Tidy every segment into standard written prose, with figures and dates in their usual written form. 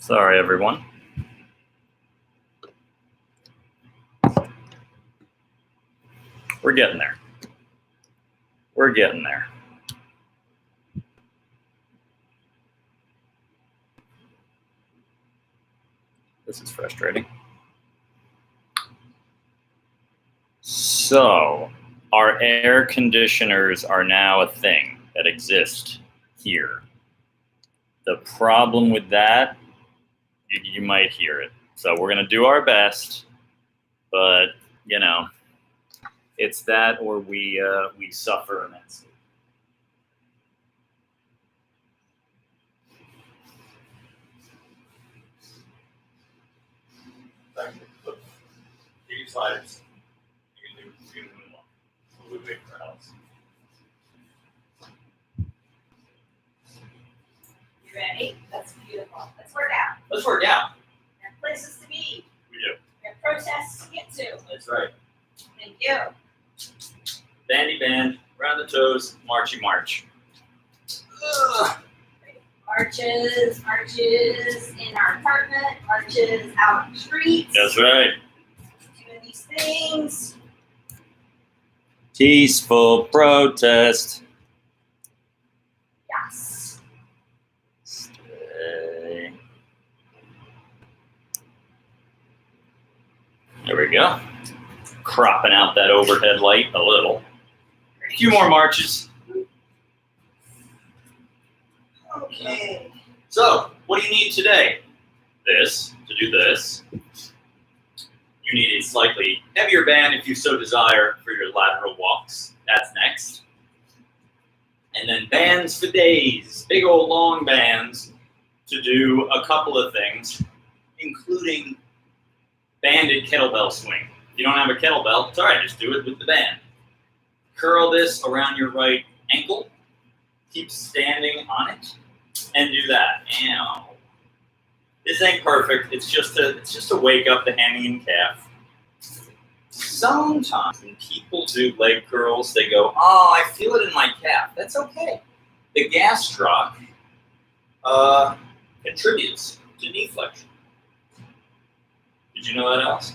Sorry, everyone. We're getting there. We're getting there. This is frustrating. So, our air conditioners are now a thing that exist here. The problem with that, you might hear it. So we're going to do our best, but, you know, it's that or we suffer immensely. These sliders. You can move them. We'll wait for Alice. You ready? That's beautiful. Let's work out. Let's work out. We have places to be. We do. We have protests to get to. That's right. Thank you. Bandy band, round the toes, marchy march. Ugh. Marches in our apartment, marches out on the streets. That's right. Doing these things. Peaceful protest. Yes. Stay. There we go. Cropping out that overhead light a little. A few more marches. Okay. So, what do you need today? This, to do this. You need a slightly heavier band if you so desire for your lateral walks. That's next. And then bands for days, big old long bands to do a couple of things, including banded kettlebell swing. If you don't have a kettlebell, it's all right, just do it with the band. Curl this around your right ankle, keep standing on it, and do that. Ow. This ain't perfect. It's just to wake up the hammy and calf. Sometimes when people do leg curls, they go, "Oh, I feel it in my calf." That's okay. The gastroc contributes to knee flexion. Did you know that, Alice?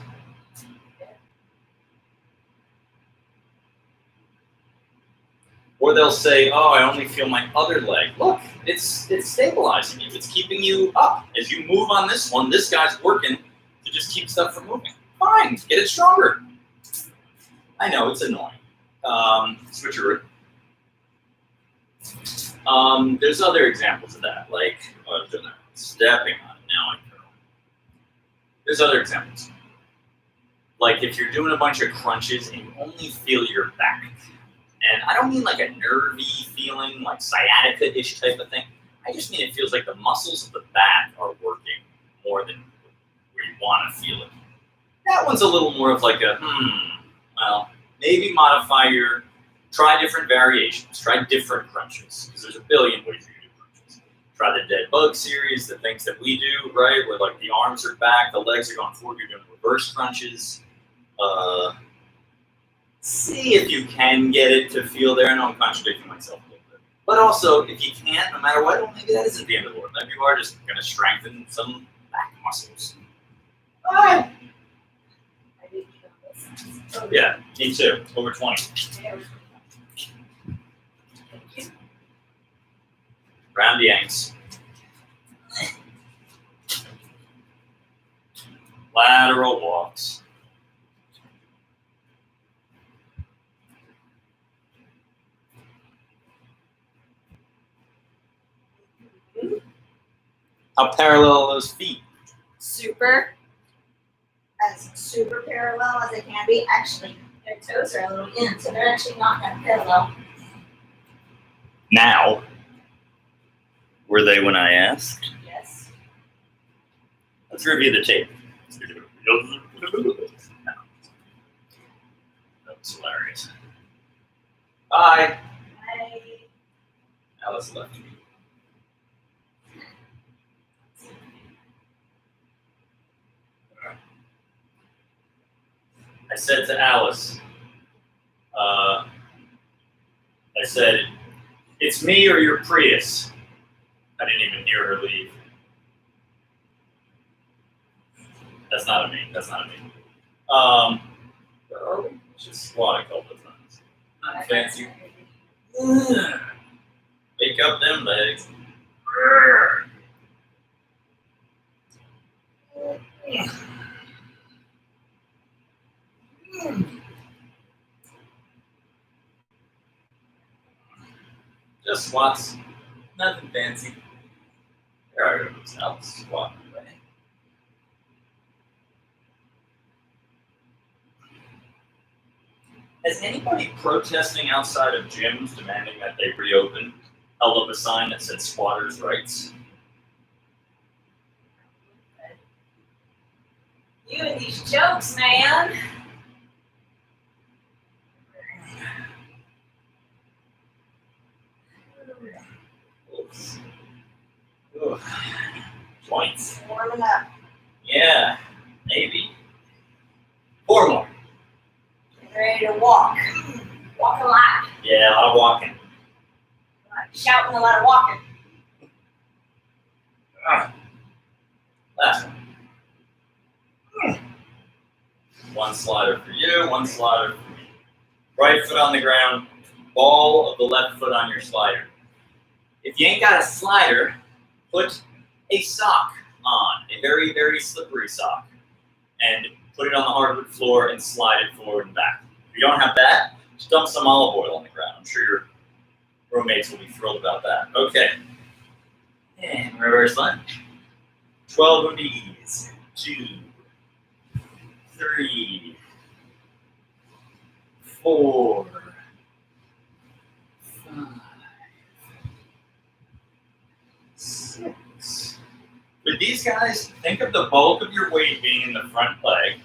Or they'll say, "Oh, I only feel my other leg." Look, it's stabilizing you. It's keeping you up. As you move on this one, this guy's working to just keep stuff from moving. Fine, get it stronger. I know, it's annoying. Switcheroo. There's other examples of that, like, stepping on it. Now I curl. There's other examples. Like if you're doing a bunch of crunches and you only feel your back. And I don't mean like a nervy feeling, like sciatica-ish type of thing. I just mean it feels like the muscles of the back are working more than where you want to feel it. That one's a little more of like a, well, maybe try different variations, try different crunches, because there's a billion ways you can do crunches. Try the dead bug series, the things that we do, right, where like the arms are back, the legs are going forward, you're doing reverse crunches. See if you can get it to feel there. I know I'm contradicting myself a little bit. But also, if you can't, no matter what, well, maybe that isn't the end of the world. Maybe you are just going to strengthen some back muscles. Bye. Yeah, me too. Over 20. Round the ankles. Lateral walks. How parallel are those feet? Super. As super parallel as they can be. Actually, their toes are a little in, so they're actually not that parallel. Now, were they when I asked? Yes. Let's review the tape. That's hilarious. Bye. Bye. Alice left me. I said to Alice, I said, "It's me or your Prius." I didn't even hear her leave. That's not a me. That's not a me. Where are we? Just squat a couple of times. Not fancy. Wake up them legs. Just squats. Nothing fancy. There are those now. Squat away. Has anybody protesting outside of gyms demanding that they reopen held up a sign that said squatters' rights? You and these jokes, man. Oops. Ugh. Joints. Warming up. Yeah, maybe. 4 more. Get ready to walk. Walk a lot. Yeah, a lot of walking. A lot of shouting, a lot of walking. Last one. One slider for you, one slider for me. Right foot on the ground, ball of the left foot on your slider. If you ain't got a slider, put a sock on, a very, very slippery sock, and put it on the hardwood floor and slide it forward and back. If you don't have that, just dump some olive oil on the ground. I'm sure your roommates will be thrilled about that. Okay. And reverse lunge. 12 of these. 2, 3, 4, 5, 6. With these guys, think of the bulk of your weight being in the front leg.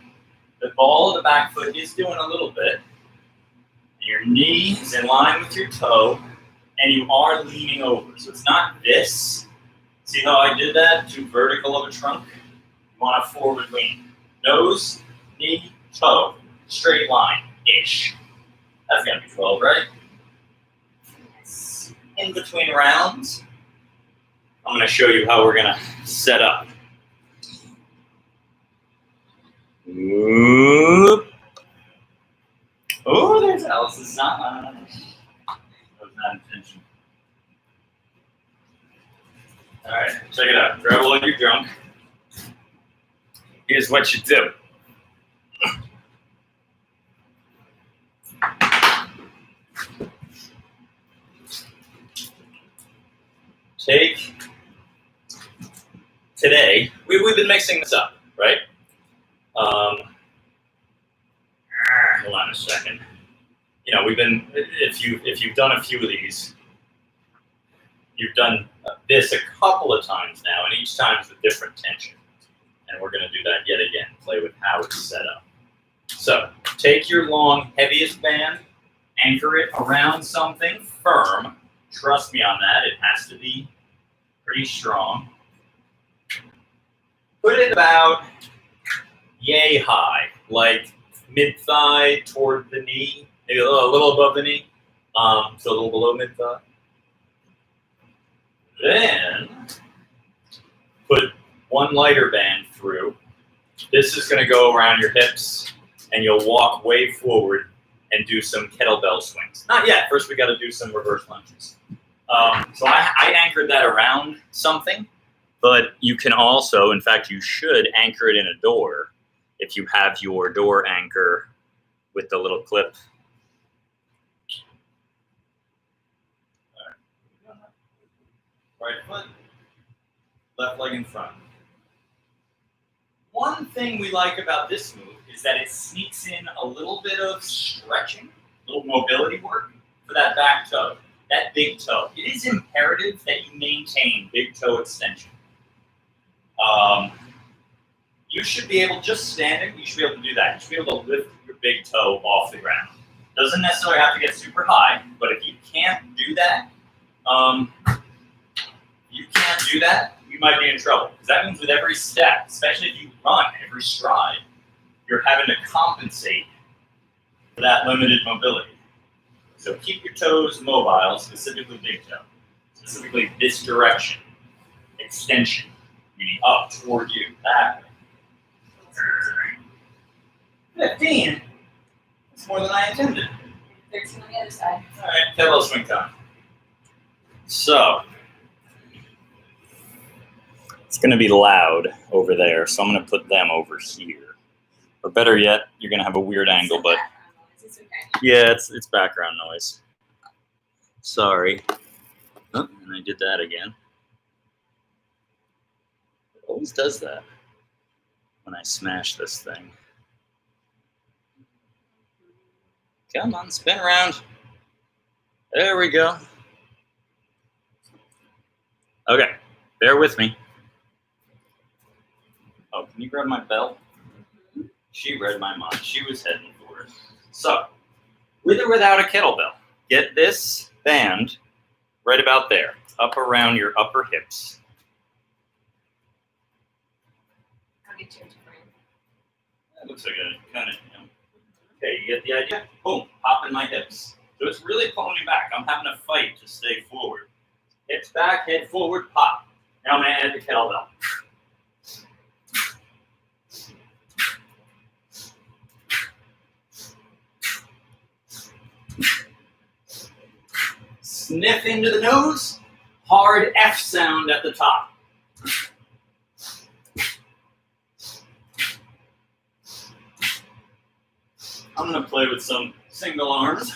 The ball of the back foot is doing a little bit. Your knee is in line with your toe, and you are leaning over. So it's not this. See how I did that? Too vertical of a trunk? You want a forward lean. Nose, knee, toe, straight line-ish. That's gonna be 12, right? In between rounds, I'm gonna show you how we're gonna set up. Whoop. Oh, there's Alice's sign. That was not intentional. All right, check it out. Grab all your junk. Here's what you do. Take, today, we've been mixing this up, right? Hold on a second. You know, if you've done a few of these, you've done this a couple of times now, and each time is a different tension. And we're gonna do that yet again, play with how it's set up. So, take your long, heaviest band, anchor it around something firm. Trust me on that, it has to be pretty strong. Put it about yay high, like mid-thigh toward the knee, maybe a little above the knee, so a little below mid-thigh. Then, put one lighter band through. This is going to go around your hips, and you'll walk way forward and do some kettlebell swings. Not yet. First, we got to do some reverse lunges. So I anchored that around something, but you can also, in fact, you should anchor it in a door if you have your door anchor with the little clip. Right foot, left leg in front. One thing we like about this move is that it sneaks in a little bit of stretching, a little mobility work for that back toe, that big toe. It is imperative that you maintain big toe extension. You should be able, just standing, you should be able to do that. You should be able to lift your big toe off the ground. Doesn't necessarily have to get super high, but if you can't do that, you might be in trouble. Because that means with every step, especially if you run every stride, you're having to compensate for that limited mobility. So keep your toes mobile, specifically big toe. Specifically this direction. Extension, meaning up toward you, that way. 15? That's more than I intended. 13 on the other side. Alright, kettlebell swing time. So, it's going to be loud over there, so I'm going to put them over here. Or better yet, you're going to have a weird angle, but It's okay. yeah, it's background noise. Sorry. Oh, and I did that again. It always does that when I smash this thing. Come on, spin around. There we go. Okay, bear with me. Oh, can you grab my belt? She read my mind. She was heading for it. So, with or without a kettlebell, get this band right about there, up around your upper hips. I'll get you into frame. That looks like a kind of, okay, you get the idea? Boom, pop in my hips. So it's really pulling me back. I'm having to fight to stay forward. Hips back, head forward, pop. Now I'm going to add the kettlebell. Sniff into the nose, hard F sound at the top. I'm going to play with some single arms.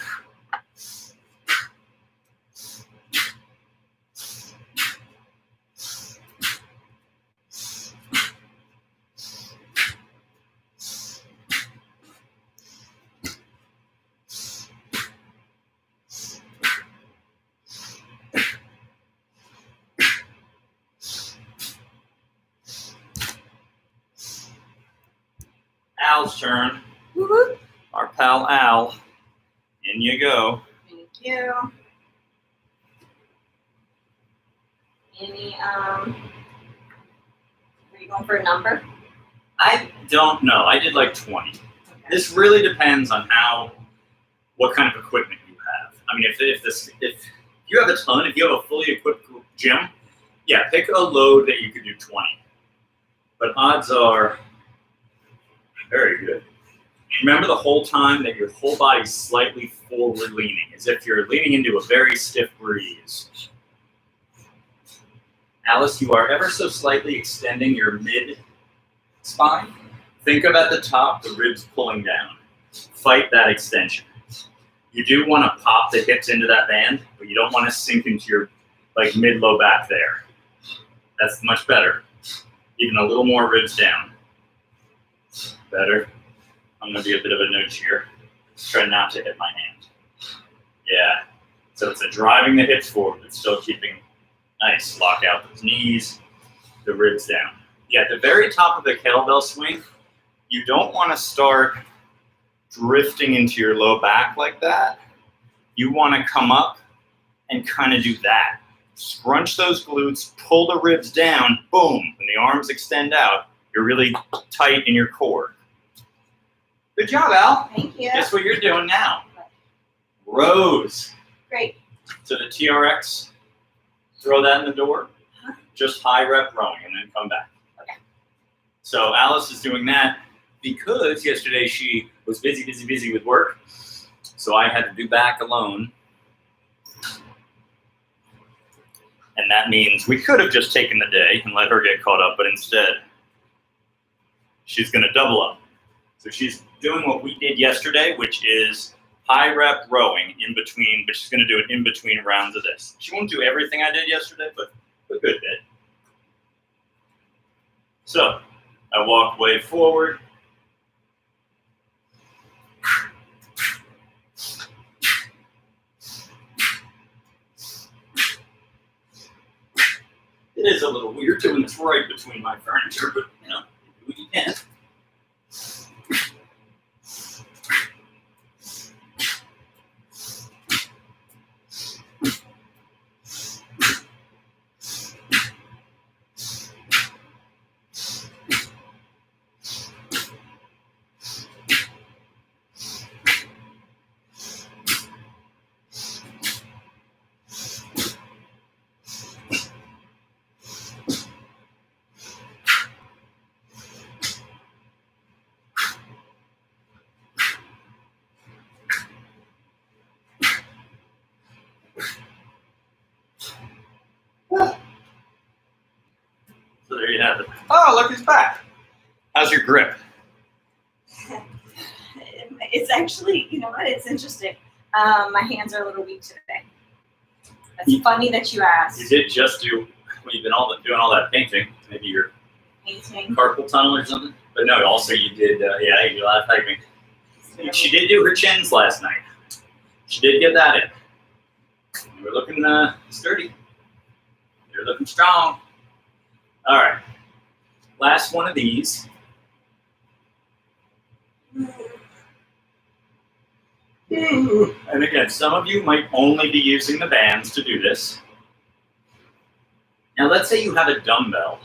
Al's turn. Woo-hoo. Our pal Al. In you go. Thank you. Are you going for a number? I don't know. I did like 20. Okay. This really depends on what kind of equipment you have. I mean, if you have a ton, if you have a fully equipped gym, yeah, pick a load that you could do 20. But odds are very good. Remember the whole time that your whole body's slightly forward leaning, as if you're leaning into a very stiff breeze. Alice, you are ever so slightly extending your mid spine. Think of at the top, the ribs pulling down. Fight that extension. You do want to pop the hips into that band, but you don't want to sink into your mid-low back there. That's much better. Even a little more ribs down. Better. I'm going to be a bit of a nudge here. Try not to hit my hand. Yeah. So it's driving the hips forward, but still keeping nice. Lock out those knees, the ribs down. Yeah, at the very top of the kettlebell swing, you don't want to start drifting into your low back like that. You want to come up and kind of do that. Scrunch those glutes, pull the ribs down, boom. When the arms extend out, you're really tight in your core. Good job, Al. Thank you. Guess what you're doing now? Rows. Great. So the TRX, throw that in the door. Just high rep rowing and then come back. Okay. So Alice is doing that because yesterday she was busy with work. So I had to do back alone. And that means we could have just taken the day and let her get caught up, but instead she's going to double up. So she's doing what we did yesterday, which is high rep rowing in between, but she's going to do it in between rounds of this. She won't do everything I did yesterday, but a good bit. So I walk way forward. It is a little weird doing this right between my furniture, but you know, do what you can. Oh, look who's back. How's your grip? It's actually, you know what? It's interesting. My hands are a little weak today. It's funny that you asked. You did just do, well, you've been doing all that painting. Maybe your Painting. carpal tunnel or something. But no, also you did, you did a lot of typing. She did do her chins last night. She did get that in. You were looking sturdy. You're looking strong. All right. Last one of these. And again, some of you might only be using the bands to do this. Now, let's say you have a dumbbell.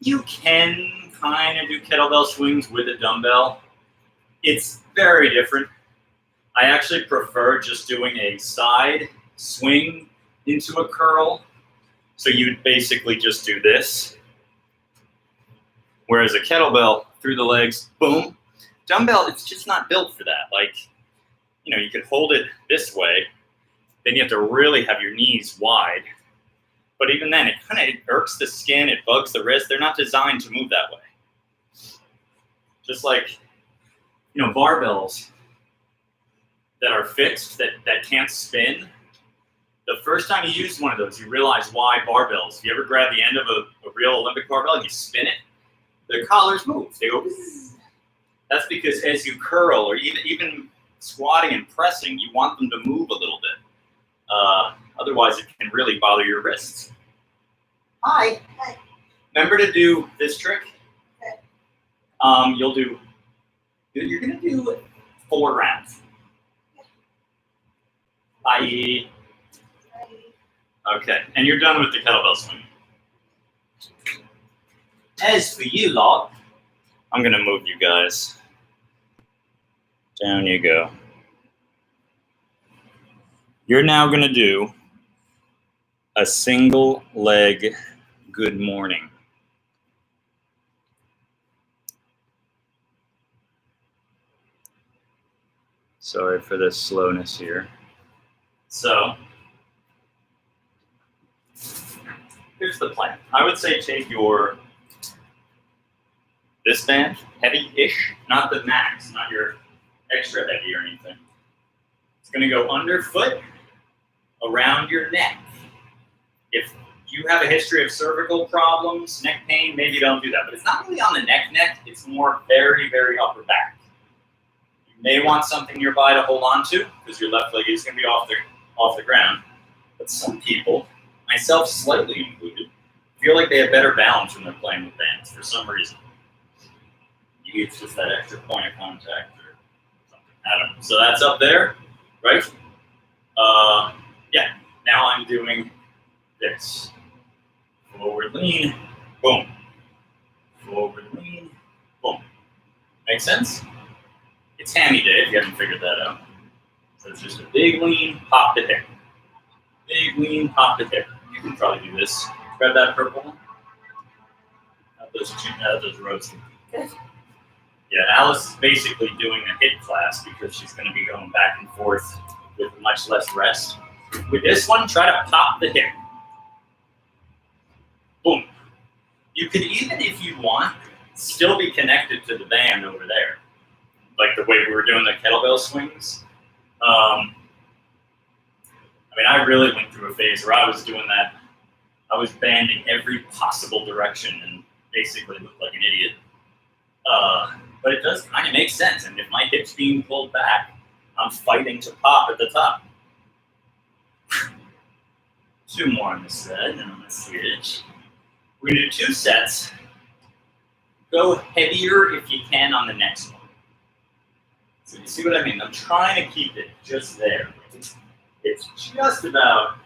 You can kind of do kettlebell swings with a dumbbell. It's very different. I actually prefer just doing a side swing into a curl. So you'd basically just do this. Whereas a kettlebell, through the legs, boom. Dumbbell, it's just not built for that. Like, you know, you could hold it this way, then you have to really have your knees wide. But even then, it kind of irks the skin, it bugs the wrist. They're not designed to move that way. Just like, you know, barbells that are fixed, that can't spin. The first time you use one of those, you realize why barbells. If you ever grab the end of a real Olympic barbell and you spin it, the collars move. They go bzzz. That's because as you curl or even squatting and pressing, you want them to move a little bit. Otherwise, it can really bother your wrists. Hi. Hi. Remember to do this trick? Okay. You're going to do 4 rounds. I.e. Okay, and you're done with the kettlebell swing. As for you lot, I'm going to move you guys. Down you go. You're now going to do a single leg good morning. Sorry for the slowness here. So, here's the plan. I would say take this band, heavy-ish, not the max, not your extra heavy or anything. It's going to go underfoot, around your neck. If you have a history of cervical problems, neck pain, maybe don't do that. But it's not really on the neck, it's more very, very upper back. You may want something nearby to hold on to, because your left leg is going to be off the ground. But some people, myself slightly included, feel like they have better balance when they're playing with bands for some reason. Maybe it's just that extra point of contact or something. I don't know. So that's up there, right? Yeah. Now I'm doing this. Forward lean, boom. Forward lean, boom. Make sense? It's hammy day if you haven't figured that out. So it's just a big lean, pop the hip. Big lean, pop the hip. You can probably do this. Grab that purple one. Those roasted. Yeah, Alice is basically doing a hip class because she's going to be going back and forth with much less rest. With this one, try to pop the hip. Boom. You could even, if you want, still be connected to the band over there. Like the way we were doing the kettlebell swings. I mean, I really went through a phase where I was doing that. I was banding every possible direction and basically looked like an idiot. But it does kind of make sense. And if my hip's being pulled back, I'm fighting to pop at the top. 2 more on this side, and I'm going to switch. We're going to do 2 sets. Go heavier if you can on the next one. So you see what I mean? I'm trying to keep it just there. It's just about.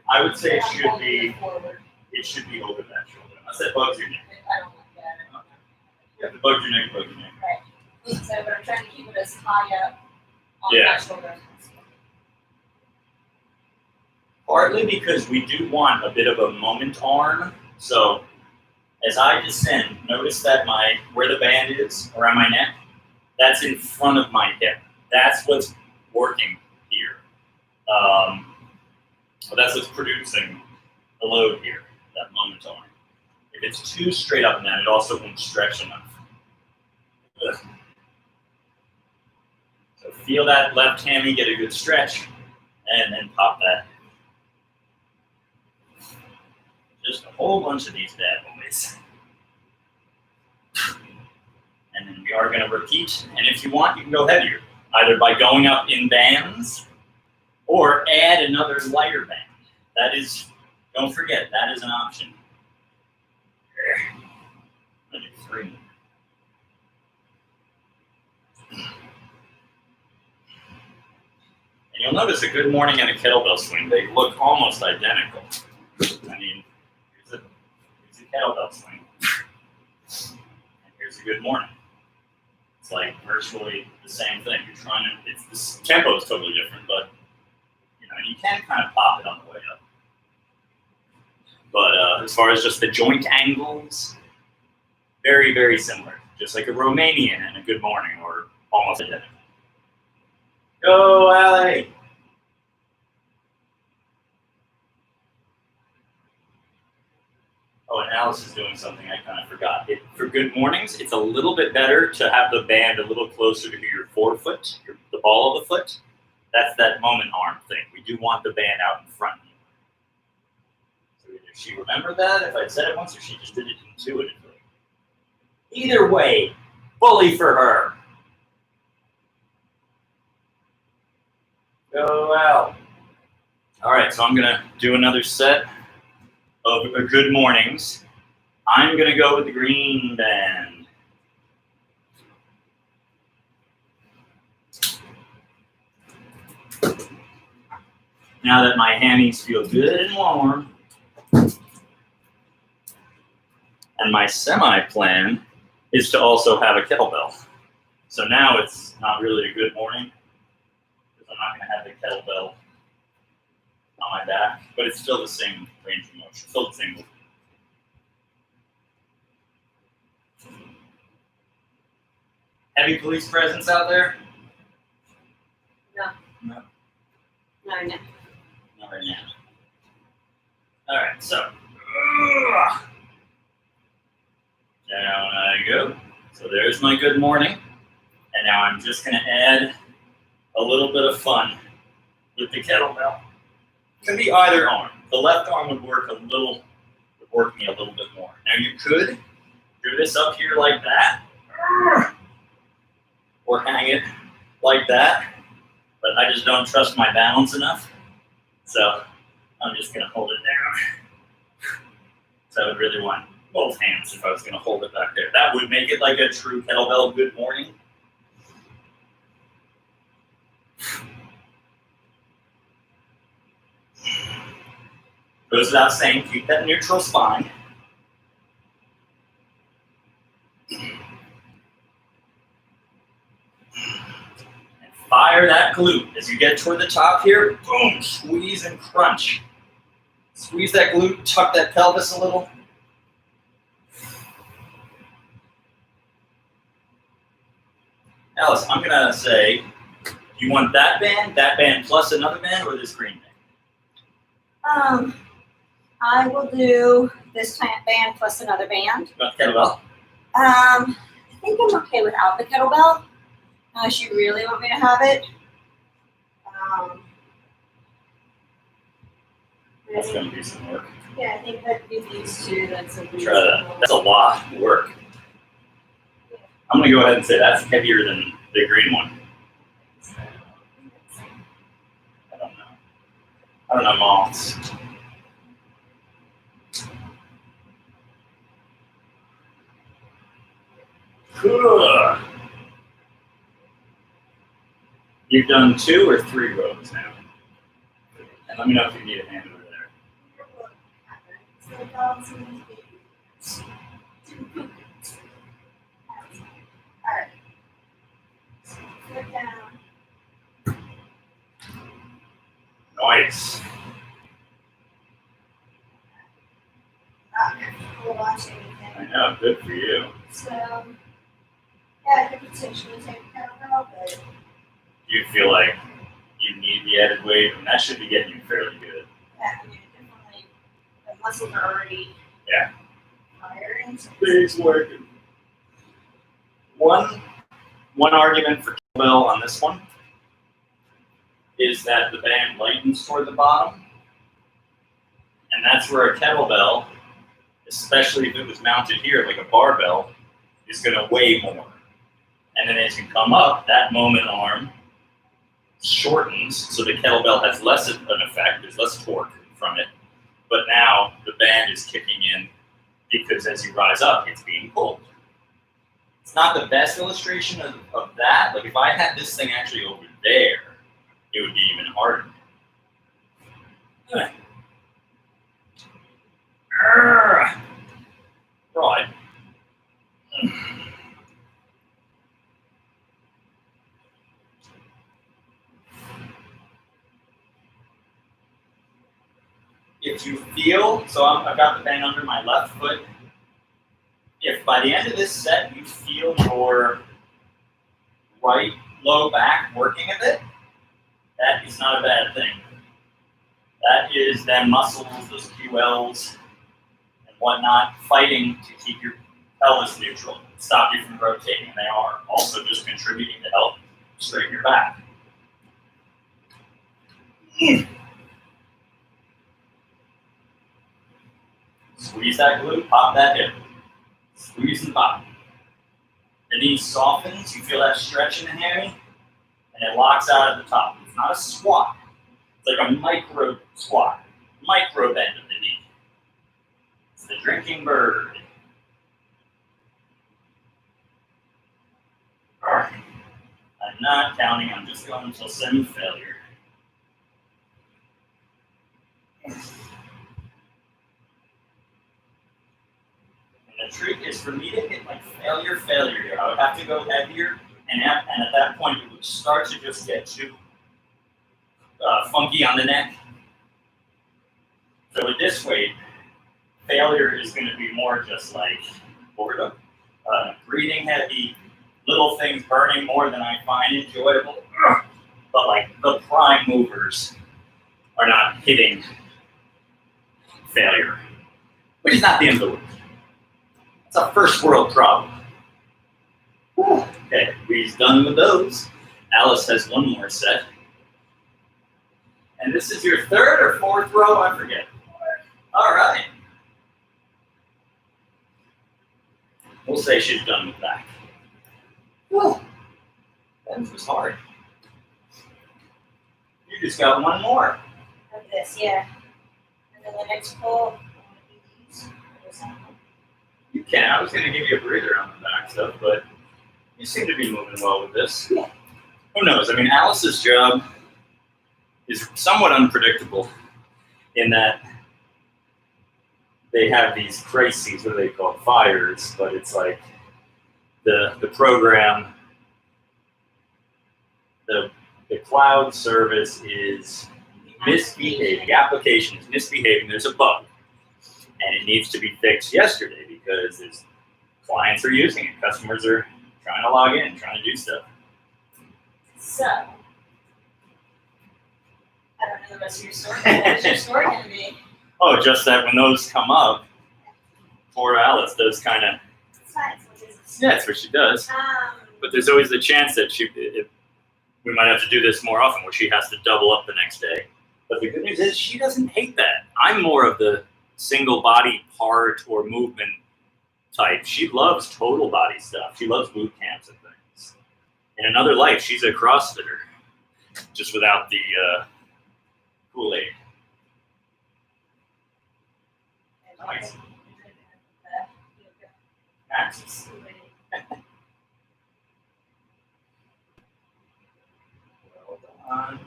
I would say it should be over that shoulder. Unless that bugs your neck. I don't like that. Okay. Yeah, if it bugs your neck, bug your neck. Right. So, but I'm trying to keep it as high up on Yeah. that shoulder as possible. Partly because we do want a bit of a moment arm. So as I descend, notice that where the band is around my neck, that's in front of my hip. That's what's working here. But that's what's producing the load here, that moment on. If it's too straight up and down, it also won't stretch enough. Ugh. So feel that left hammy, get a good stretch, and then pop that. Just a whole bunch of these bad boys. And then we are going to repeat, and if you want, you can go heavier, either by going up in bands or add another lighter band. That is, don't forget, that is an option. I'm going to do 3 more. And you'll notice a good morning and a kettlebell swing, they look almost identical. I mean, here's a kettlebell swing. And here's a good morning. It's like virtually the same thing. You're trying to, the tempo is totally different, but you know, you can kind of pop it on the way up. But as far as just the joint angles, very, very similar. Just like a Romanian and a good morning, or almost identical. Go, Ali! Oh, and Alice is doing something I kind of forgot. For good mornings, it's a little bit better to have the band a little closer to your forefoot, the ball of the foot. That's that moment arm thing. We do want the band out in front. So either she remembered that, if I said it once, or she just did it intuitively. Either way, bully for her. Go out. All right, so I'm gonna do another set of good mornings. I'm gonna go with the green band. Now that my hammies feel good and warm, and my semi-plan is to also have a kettlebell. So now it's not really a good morning, because I'm not gonna have the kettlebell on my back, but it's still the same range of motion, still the same movement. Heavy police presence out there? No. No. Not right now. Not right now. All right, so down I go. So there's my good morning, and now I'm just gonna add a little bit of fun with the kettlebell. It can be either arm. The left arm would work me a little bit more. Now you could do this up here like that, or hang it like that, but I just don't trust my balance enough, so I'm just gonna hold it down. So I would really want both hands if I was gonna hold it back there. That would make it like a true kettlebell good morning. Goes without saying, keep that neutral spine. And fire that glute. As you get toward the top here, boom, squeeze and crunch. Squeeze that glute, tuck that pelvis a little. Alice, I'm gonna say, do you want that band plus another band, or this green band? I will do this band plus another band. You want the kettlebell? I think I'm okay without the kettlebell, unless you really want me to have it. That's gonna be some work. Yeah, I think that these two, that's a Try that. That's a lot of work. I'm gonna go ahead and say that's heavier than the green one. I don't know moths. Good. You've done 2 or 3 rows now. And let me know if you need a hand over there. Alright. Sit down. Nice. We'll watch anything. I know, good for you. So, yeah, I could potentially take a kettlebell, but You feel like you need the added weight, and that should be getting you fairly good. Yeah, I mean, definitely, the muscles are already Yeah. firing. So Things working. One argument for kettlebell on this one is that the band lightens toward the bottom, and that's where a kettlebell, especially if it was mounted here like a barbell, is going to weigh more. And then as you come up, that moment arm shortens, so the kettlebell has less of an effect, there's less torque from it, but now the band is kicking in because as you rise up, it's being pulled. It's not the best illustration of that. Like if I had this thing actually over there, it would be even harder. Right. If you feel, so I've got the band under my left foot. If by the end of this set you feel your right low back working a bit, that is not a bad thing. That is them muscles, those QLs and whatnot, fighting to keep your pelvis neutral, stop you from rotating. They are also just contributing to help straighten your back. Squeeze that glute, pop that hip. Squeeze and pop. The knee softens, you feel that stretch in the hammy, and it locks out at the top. It's not a squat. It's like a micro squat, micro bend of the knee. It's the drinking bird. I'm not counting, I'm just going until semi-failure. And the trick is for me to hit like failure here. I would have to go heavier, and at that point it would start to just get too funky on the neck. So with this weight, failure is going to be more just like boredom, breathing heavy, little things burning more than I find enjoyable. But like the prime movers are not hitting failure, which is not the end of the world. It's a first world problem. Okay, we're done with those. Alice has one more set. And this is your third or fourth row? I forget. All right. We'll say she's done with that. Whew. That was hard. You just got one more. of this, yeah. And then the next pull, You can. I was going to give you a breather on the back stuff, but you seem to be moving well with this. Yeah. Who knows? I mean, Alice's job is somewhat unpredictable in that they have these crises, what do they call fires, but it's like the program, the cloud service is misbehaving, the application is misbehaving, there's a bug, and it needs to be fixed yesterday because clients are using it, customers are trying to log in, trying to do stuff. So, I don't know the rest of your story. What's your story going to be? Oh, just that when those come up, poor Alice does kind of, yeah, that's what she does. But there's always the chance that we might have to do this more often, where she has to double up the next day. But the good news is she doesn't hate that. I'm more of the single body part or movement type. She loves total body stuff. She loves boot camps and things. In another life, she's a CrossFitter, just without the Kool-Aid. Nice. Axis. Well done.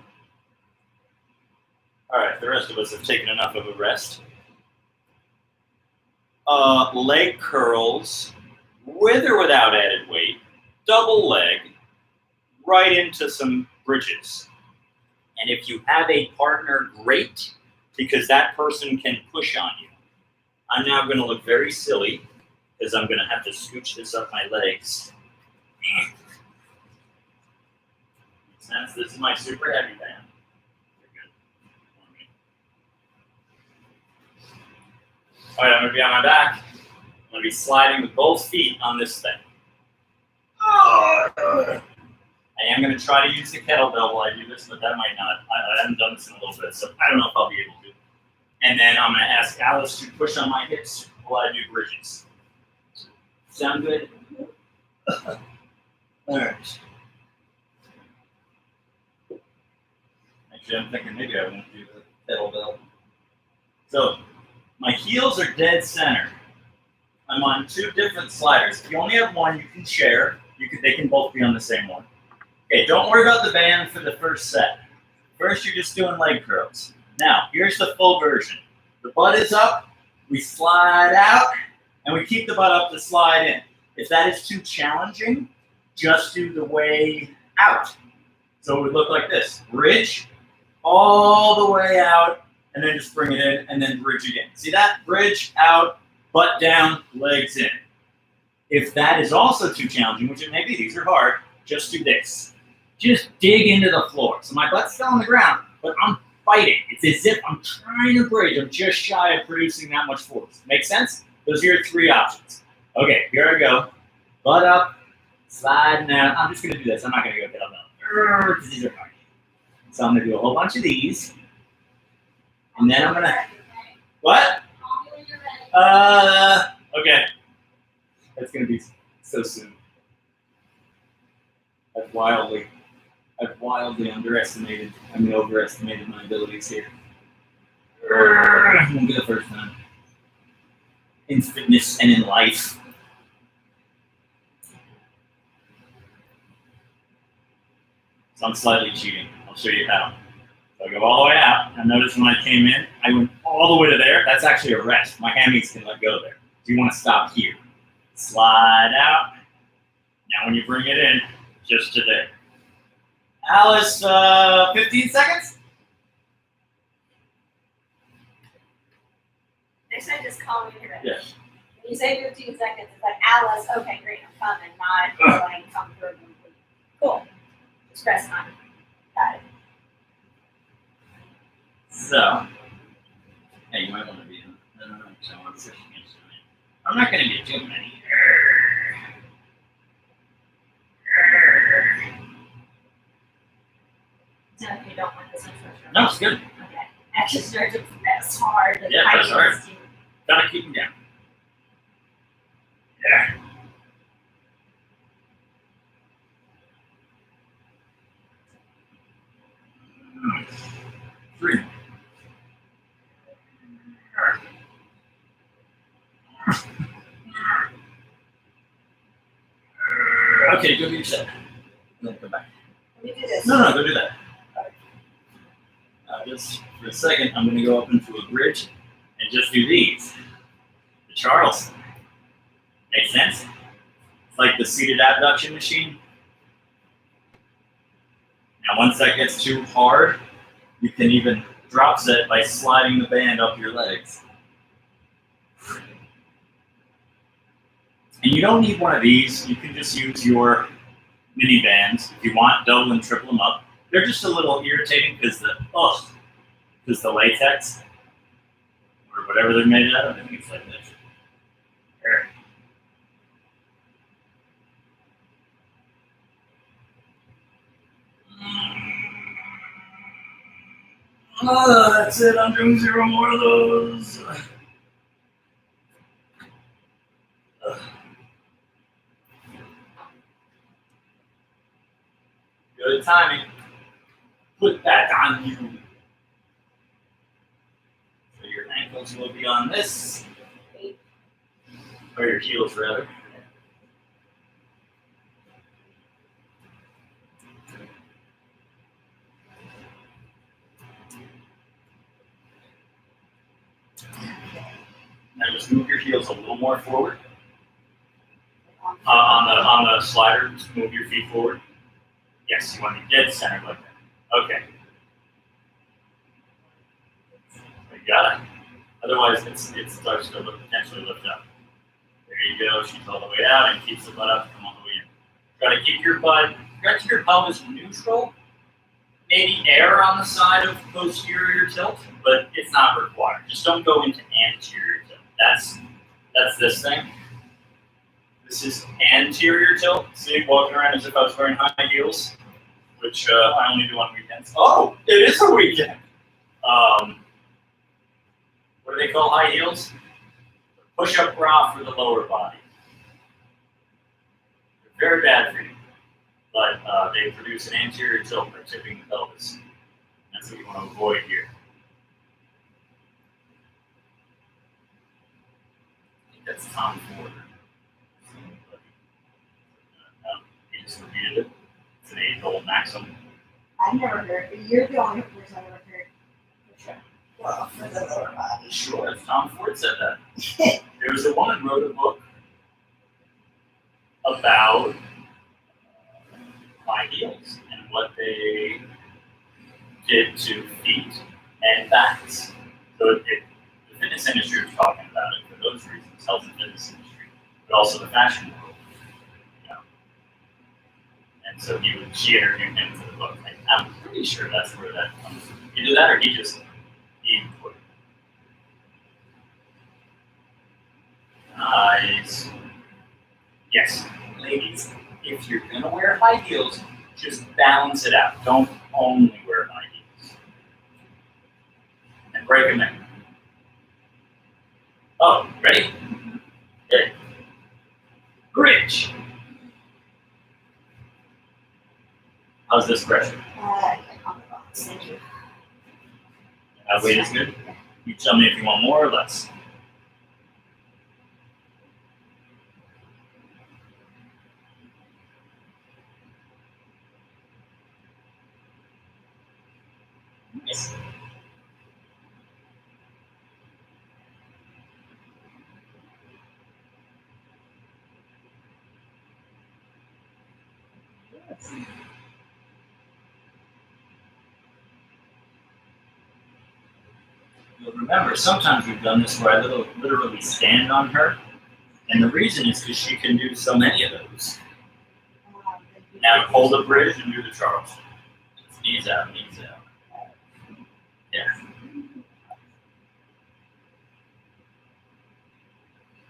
All right, the rest of us have taken enough of a rest. Leg curls, with or without added weight, double leg, right into some bridges. And if you have a partner, great, because that person can push on you. I'm now going to look very silly, because I'm going to have to scooch this up my legs. Since this is my super heavy band. All right, I'm gonna be on my back. I'm gonna be sliding with both feet on this thing. I am gonna try to use the kettlebell while I do this, but that might not. I haven't done this in a little bit, so I don't know if I'll be able to. And then I'm gonna ask Alice to push on my hips while I do bridges. Sound good? All right. Actually, I'm thinking maybe I won't do the kettlebell. So my heels are dead center. I'm on two different sliders. If you only have one, you can share. They can both be on the same one. Okay, don't worry about the band for the first set. First, you're just doing leg curls. Now, here's the full version. The butt is up, we slide out, and we keep the butt up to slide in. If that is too challenging, just do the way out. So it would look like this. Bridge, all the way out, and then just bring it in, and then bridge again. See that? Bridge, out, butt down, legs in. If that is also too challenging, which it may be, these are hard, just do this. Just dig into the floor. So my butt's still on the ground, but I'm fighting. It's as if I'm trying to bridge. I'm just shy of producing that much force. Make sense? Those are your three options. Okay, here I go. Butt up, sliding out. I'm just going to do this. I'm not going to go kettlebell because these are hard. So I'm going to do a whole bunch of these. And then I'm going to... What? Okay. That's going to be so soon. I've wildly overestimated my abilities here. Won't be the first time. In fitness and in life. So I'm slightly cheating. I'll show you how. So I go all the way out. And notice when I came in, I went all the way to there. That's actually a rest. My hammies can let go there. So you want to stop here. Slide out. Now when you bring it in, just to there. Alice, 15 seconds? Next time, just call me when you're ready. Yes. When you say 15 seconds, it's like, Alice, okay, great, I'm coming, not going come through. Cool. Just press on. Got it. So, hey, you might want to be in. I don't know. So I'm not going to get too many. So if you don't want this one first. No, it's good. Okay. Actually start to press hard. Yeah, press hard. Gotta keep them down. Yeah. Three. Okay, go do your set. Then come back. Let me do this. No, go do that. Just for a second, I'm going to go up into a bridge and just do these. The Charleston. Make sense? It's like the seated abduction machine. Now, once that gets too hard, you can even drop set by sliding the band up your legs. And you don't need one of these. You can just use your mini bands. If you want, double and triple them up. They're just a little irritating because the latex or whatever they're made out of. I think it's like this. There. Oh, that's it. I'm doing 0 more of those. Good timing. Put that on you. So your ankles will be on this, or your heels rather. Now just move your heels a little more forward. On the slider, just move your feet forward. Yes, you want to be dead centered like that. Okay. You got it. Otherwise, it starts to potentially lift up. There you go. She's all the way out and keeps the butt up. Come all the way in. Try to keep your butt. Try to keep your pelvis neutral. Maybe err on the side of posterior tilt, but it's not required. Just don't go into anterior tilt. That's this thing. This is anterior tilt. See, walking around as if I was wearing high heels, which I only do on weekends. Oh, it is a weekend. What do they call high heels? Push-up bra for the lower body. They're very bad for you, but they produce an anterior tilt by tipping the pelvis. That's what you want to avoid here. I think that's Tom Ford. He just repeated it. It's an age-old maxim. I've never heard, but you're the only person I've ever heard. For sure. Well, for the lower body. Sure, Tom Ford said that. There was a woman who wrote a book about high heels and what they did to feet and backs. So the fitness industry was talking about it for those reasons, health and fitness industry, but also the fashion world. You know? And so she interviewed him for the book. I'm pretty sure that's where that comes from. Either that or he put it. Nice. Yes, ladies, if you're gonna wear high heels, just balance it out. Don't only wear high heels. And break them in. Oh, ready? Good. Bridge. How's this pressure? On the box. Thank you. Weight is good. You tell me if you want more or less. Nice. You'll remember, sometimes we've done this where I literally stand on her, and the reason is because she can do so many of those. Now hold the bridge and do the Charleston. Knees out, knees out. Yeah.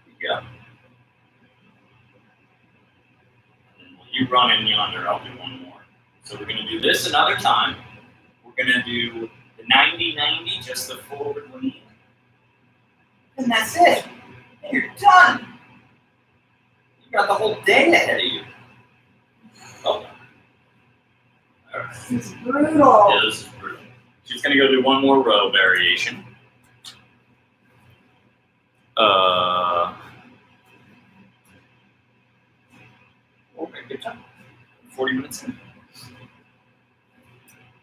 Good go. And while you run in yonder, I'll do one more. So we're going to do this another time. We're going to do the 90-90, just the forward lean. And that's it. And you're done. You got the whole day ahead of you. Oh. All right. This is brutal. Yeah, this is brutal. She's going to go do one more row variation. Okay, good time. 40 minutes in.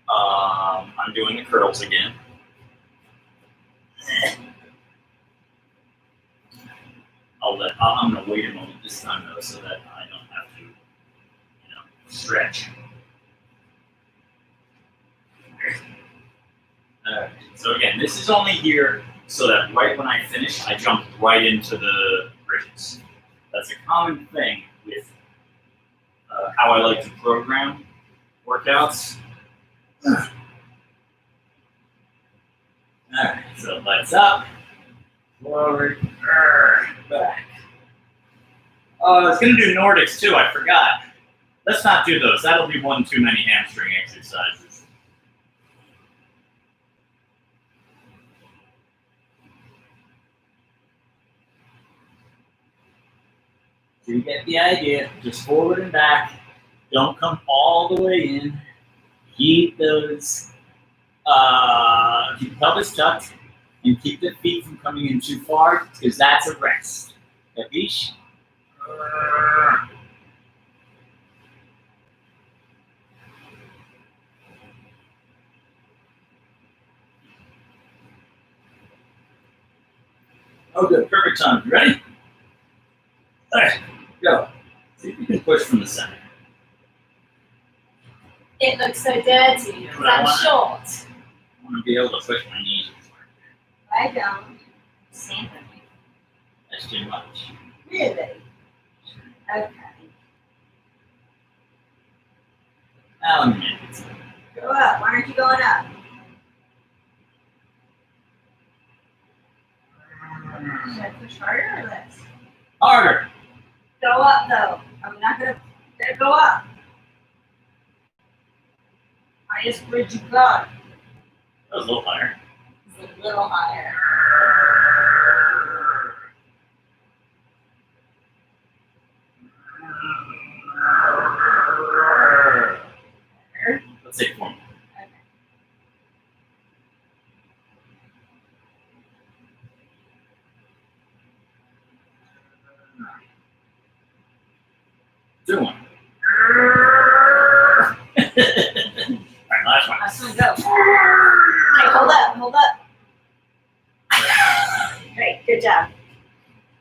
I'm doing the curls again. I'm going to wait a moment this time though, so that I don't have to, stretch. So again, this is only here so that right when I finish, I jump right into the bridges. That's a common thing with how I like to program workouts. Alright, so legs up, forward, back. Oh, I was going to do Nordics too, I forgot. Let's not do those. That'll be one too many hamstring exercises. So you get the idea. Just forward and back. Don't come all the way in. Keep those, keep the pelvis tucked, and keep the feet from coming in too far, because that's a rest. Capiche? Oh, good. Perfect time. You ready? All right, go. See if you can push from the center. It looks so dirty because I'm short. I want to be able to push my knees. I don't. Stand with me. That's too much. Really? Okay. Now let me make it. Go up. Why aren't you going up? Should I push harder or less? Harder. Go up though. I'm not gonna go up. Highest bridge you got. That was a little higher. It's a little higher. Let's say 4 more. Okay. Do one. All right, last one. Last one, go. Okay, hold up. Great, good job.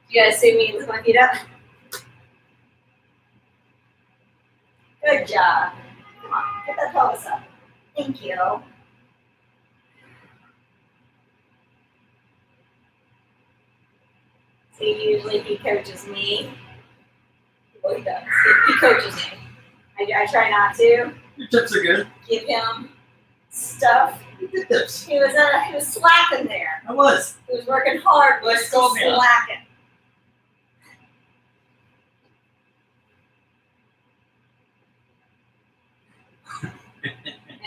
You guys see me lift my feet up? Good job. Come on, get that pelvis up. Thank you. So usually he coaches me. Well, he does. He coaches me. I try not to Your tips are good. give him stuff. You did this. He was slacking there. I was. He was working hard, but Let's he's still go, man. slacking.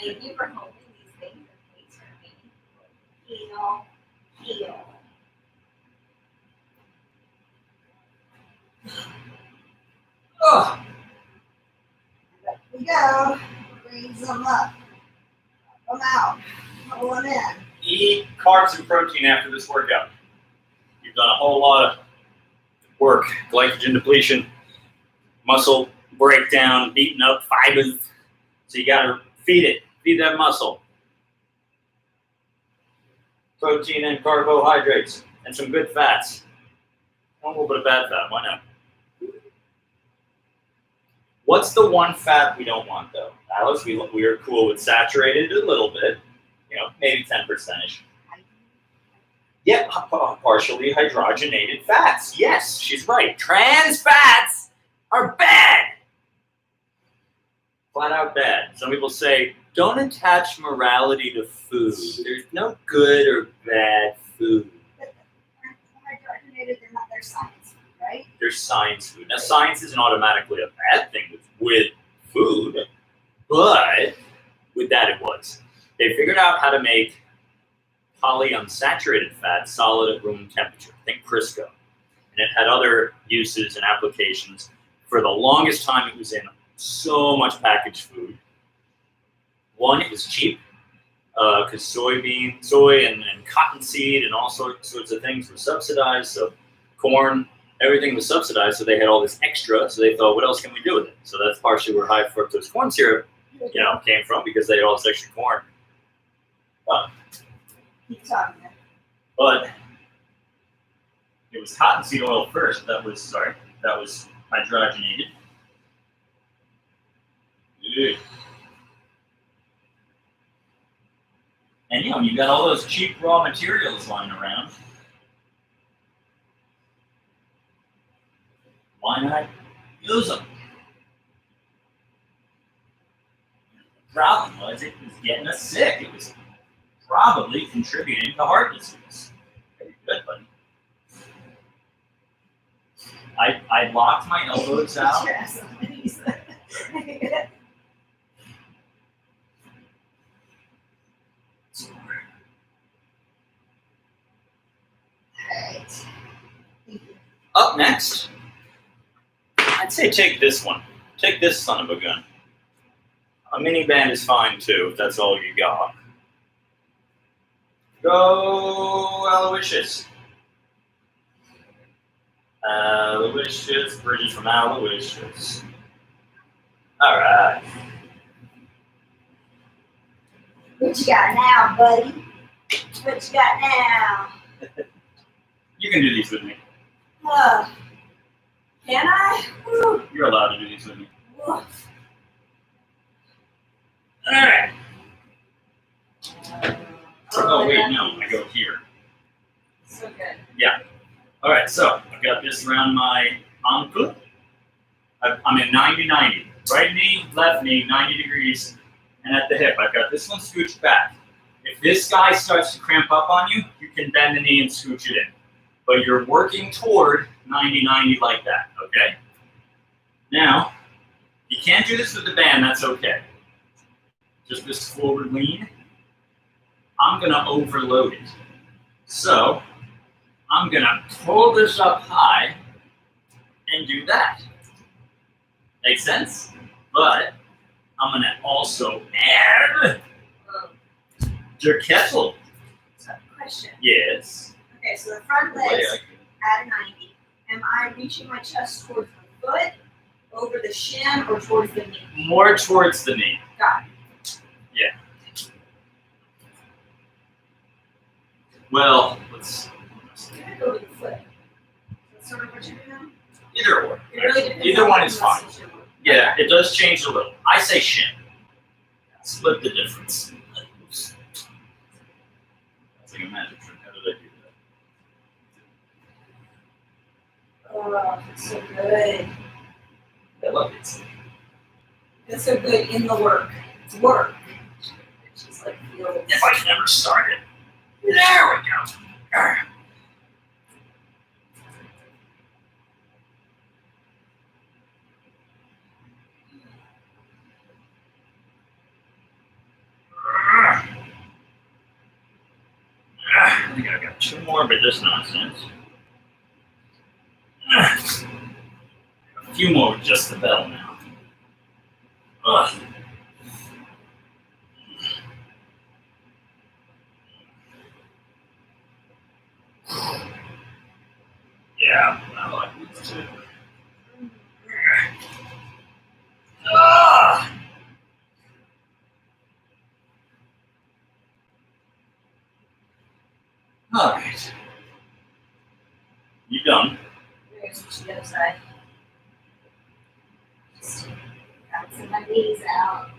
Thank you for holding these things in place for me. Heel. Oh. Up we go. Raise them up. Come out. Pull them in. Eat carbs and protein after this workout. You've done a whole lot of work, glycogen depletion, muscle breakdown, beating up fibers. So you gotta feed it, feed that muscle. Protein and carbohydrates, and some good fats. A little bit of bad fat, why not? What's the one fat we don't want though? Alice, we are cool with saturated a little bit, maybe 10%. Yep, partially hydrogenated fats. Yes, she's right. Trans fats are bad. Flat out bad. Some people say, don't attach morality to food. There's no good or bad food. Hydrogenated, they're science food, right? There's science food. Now, science isn't automatically a bad thing with food, but with that it was. They figured out how to make polyunsaturated fat solid at room temperature. Think Crisco. And it had other uses and applications. For the longest time, it was in so much packaged food. One, it was cheap because soy and cottonseed and all sorts of things were subsidized. So corn, everything was subsidized. So they had all this extra. So they thought, what else can we do with it? So that's partially where high fructose corn syrup, came from, because they had all this extra corn. Keep talking. But it was cottonseed oil first. That was hydrogenated. Ugh. And you got all those cheap raw materials lying around. Why not use them? The problem was it was getting us sick. It was probably contributing to heart disease. Very good, buddy. I locked my elbows out. Alright. Up next, I'd say take this one. Take this son of a gun. A mini band is fine too, if that's all you got. Go Aloysius. Aloysius, Bridges from Aloysius. Alright. What you got now, buddy? What you got now? You can do these with me. Can I? Woo. You're allowed to do these with me. Woo. Alright. Oh wait, no, I go here. So good. Alright, so I've got this around my ankle. I'm in 90-90. Right knee, left knee, 90 degrees. And at the hip, I've got this one scooched back. If this guy starts to cramp up on you, you can bend the knee and scooch it in. but you're working toward 90-90 like that, okay? Now, you can't do this with the band, that's okay. Just this forward lean, I'm gonna overload it. So, I'm gonna pull this up high and do that. Make sense? But I'm gonna also add your kettle. Question. Yes. Okay, so the front legs at a 90. Am I reaching my chest towards the foot, over the shin, or towards the knee? More towards the knee. Got it. Yeah. Well, let's. I'm gonna go to the foot. That's sort of what you're doing. Either or. It really depends Either on one the is fine. muscles you're working. Yeah, it does change a little. I say shin. Split the difference. Oops. That's like a magic trick. How did I do that? Oh, it's so good. I love it. It's so good in the work. It's work. It's just like feels. If I never started. There we go. Arr. I think I got two more, but this nonsense. A few more with just the bell now. Ugh. Yeah, I like these too. Ah! All right. You done? Here's the other side. Just bouncing my knees out.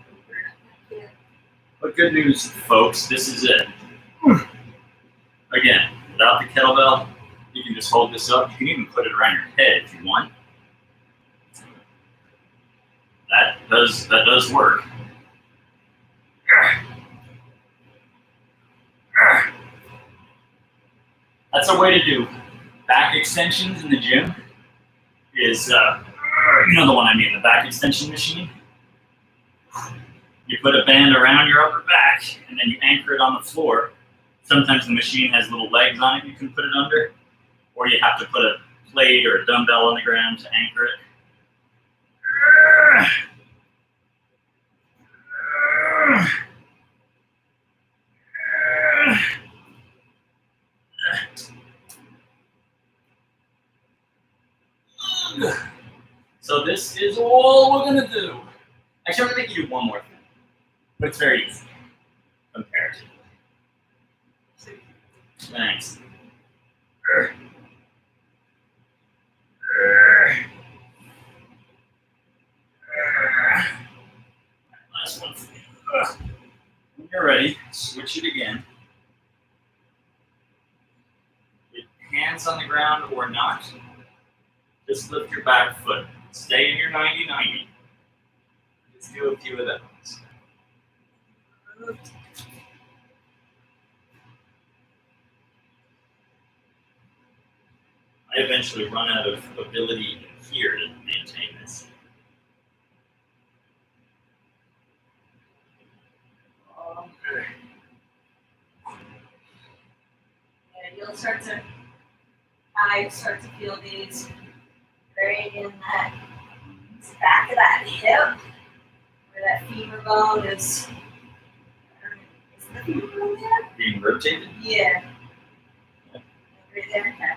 But good news, folks, this is it. Again, without the kettlebell, you can just hold this up. You can even put it around your head if you want. That does work. That's a way to do back extensions in the gym. Is you know the one I mean, the back extension machine. You put a band around your upper back, and then you anchor it on the floor. Sometimes the machine has little legs on it you can put it under, or you have to put a plate or a dumbbell on the ground to anchor it. So this is all we're gonna do. Actually, I'm gonna make you do one more thing, but it's very easy comparatively. Thanks. Last one for you. When you're ready, switch it again. With hands on the ground or not, just lift your back foot. Stay in your 90-90. Just do a few of those. I eventually run out of ability here to maintain this. Yeah, you'll start to, I start to feel these right in that back of that hip, where that femur bone is the femur bone there? Being rotated. Yeah. Right there, okay.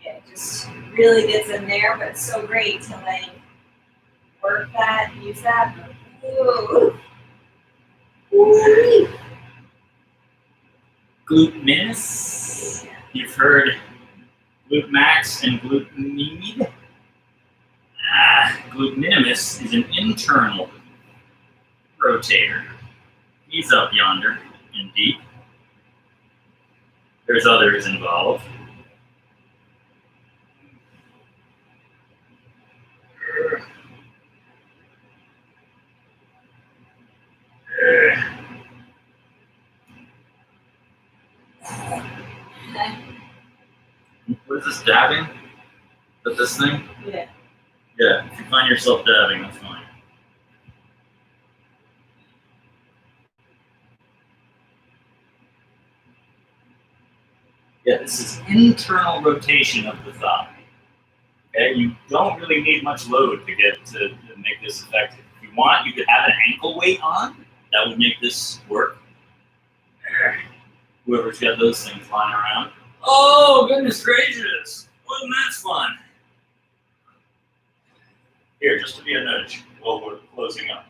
Yeah, it just really gets in there, but it's so great to like work that, use that. Ooh. Ooh. Glute minimus. You've heard glute max and glute med. Glute minimus is an internal rotator. He's up yonder and deep. There's others involved. What does Just dabbing? With this thing? Yeah. Yeah, if you find yourself dabbing, that's fine. Yeah, this is internal rotation of the thigh. Okay, you don't really need much load to get to make this effective. If you want, you could have an ankle weight on. That would make this work. There. Whoever's got those things lying around. Oh, goodness gracious. Wasn't that fun? Here, just to be a nudge while we're closing up.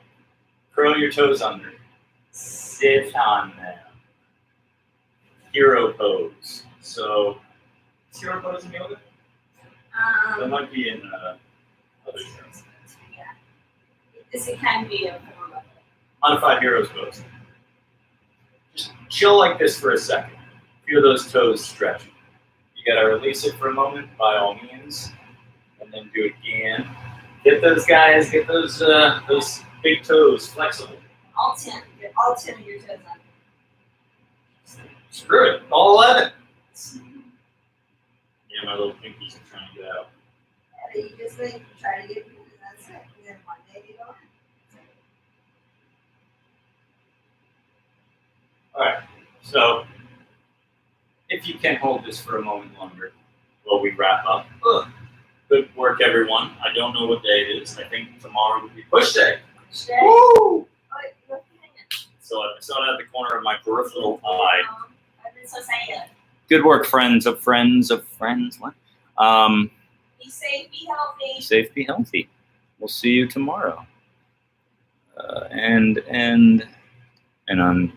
Curl your toes under. Sit on them. Hero pose. So, is hero pose in yoga? That might be in other shows. Yeah. It can be a form of Modified heroes pose. Just chill like this for a second. Feel those toes stretch. You gotta release it for a moment, by all means, and then do it again. Get those guys, get those big toes flexible. all 10. Get all 10 of your toes on. Screw it, all 11. Yeah, my little pinkies are trying to get out. And you just like try to get and that's it. And then one day you go in. All right, so if you can hold this for a moment longer while we wrap up. Good work, everyone. I don't know what day it is. I think tomorrow will be push day. Stay. Woo! Oh, look at it. So I saw it at the corner of my peripheral eye. I've been so excited. Good work, friends of friends of friends. What? Be safe, be healthy. Be safe, be healthy. We'll see you tomorrow. And on